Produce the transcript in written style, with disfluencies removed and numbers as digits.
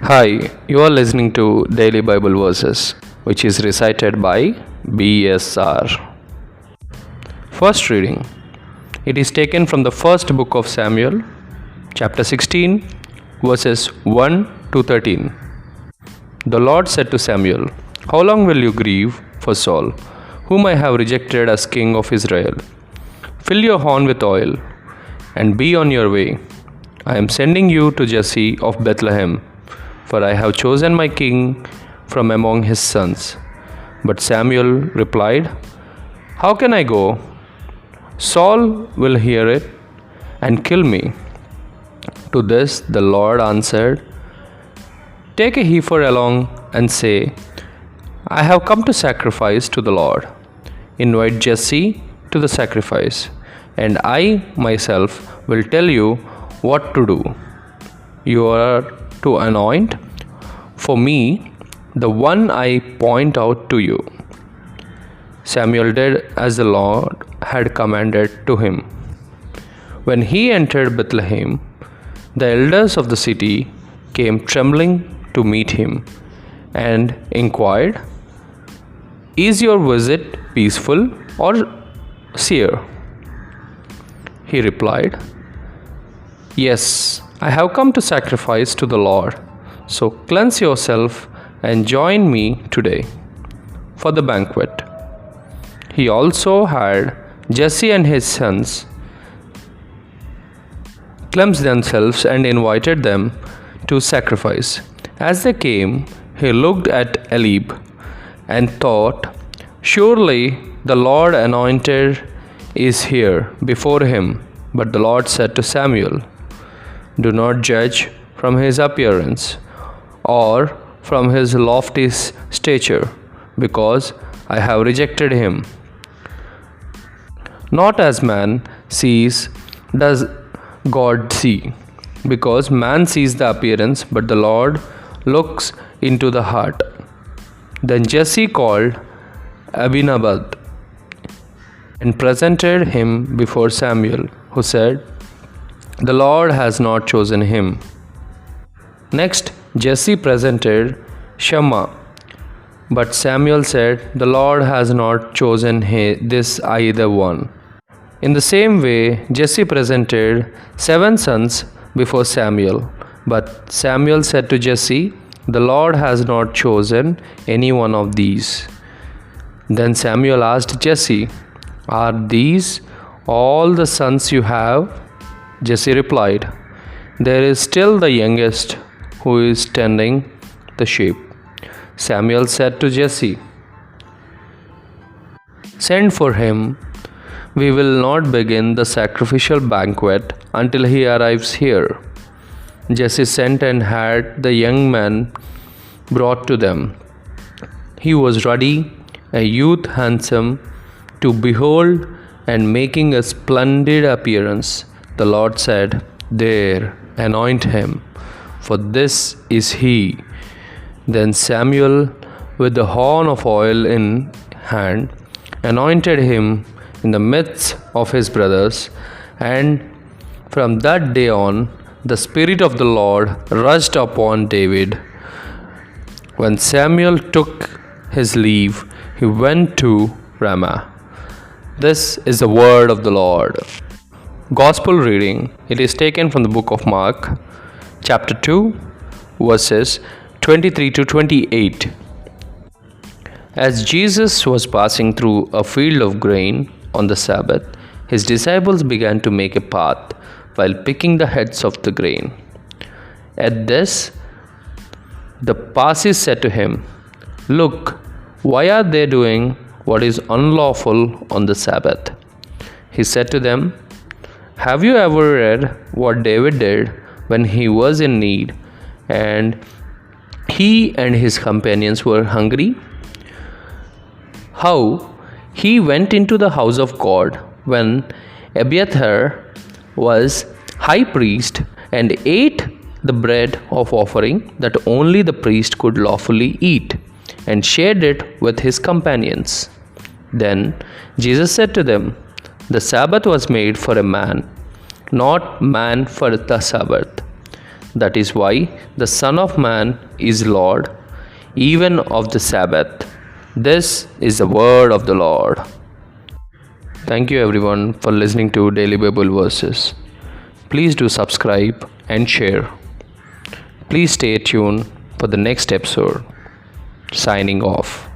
Hi, you are listening to Daily Bible Verses, which is recited by BSR. First reading. It is taken from the first book of Samuel, chapter 16, verses 1 to 13. The Lord said to Samuel, "How long will you grieve for Saul, whom I have rejected as king of Israel? Fill your horn with oil, and be on your way. I am sending you to Jesse of Bethlehem, for I have chosen my king from among his sons." But Samuel replied, "How can I go? Saul will hear it and kill me." To this the Lord answered, "Take a heifer along and say, 'I have come to sacrifice to the Lord.' Invite Jesse to the sacrifice, and I myself will tell you what to do. You are to anoint for me the one I point out to you." Samuel did as the Lord had commanded to him. When he entered Bethlehem, the elders of the city came trembling to meet him and inquired, "Is your visit peaceful or severe?" He replied, "Yes, I have come to sacrifice to the Lord, so cleanse yourself and join me today for the banquet." He also had Jesse and his sons cleanse themselves and invited them to sacrifice. As they came, he looked at Eliab and thought, "Surely the Lord anointed is here before him." But the Lord said to Samuel, "Do not judge from his appearance or from his lofty stature, because I have rejected him. Not as man sees does God see, because man sees the appearance, but the Lord looks into the heart." Then Jesse called Abinadab and presented him before Samuel, who said, "The Lord has not chosen him." Next, Jesse presented Shammah, but Samuel said, "The Lord has not chosen this either one." In the same way, Jesse presented 7 sons before Samuel, but Samuel said to Jesse, "The Lord has not chosen any one of these." Then Samuel asked Jesse, "Are these all the sons you have?" Jesse replied, "There is still the youngest who is tending the sheep." Samuel said to Jesse, "Send for him. We will not begin the sacrificial banquet until he arrives here." Jesse sent and had the young man brought to them. He was ruddy, a youth handsome to behold and making a splendid appearance. The Lord said, "There, anoint him, for this is he." Then Samuel, with the horn of oil in hand, anointed him in the midst of his brothers, and from that day on, the Spirit of the Lord rushed upon David. When Samuel took his leave, he went to Ramah. This is the word of the Lord. Gospel reading. It is taken from the book of Mark, chapter 2, verses 23 to 28. As Jesus was passing through a field of grain on the Sabbath, his disciples began to make a path while picking the heads of the grain. At this, the Pharisees said to him, "Look, why are they doing what is unlawful on the Sabbath?" He said to them, "Have you ever read what David did when he was in need, and he and his companions were hungry? How he went into the house of God when Abiathar was high priest and ate the bread of offering that only the priest could lawfully eat, and shared it with his companions." Then Jesus said to them, "The Sabbath was made for a man, not man for the Sabbath. That is why the Son of Man is Lord, even of the Sabbath. This is the word of the Lord. Thank you everyone for listening to Daily Bible Verses. Please do subscribe and share. Please stay tuned for the next episode. Signing off.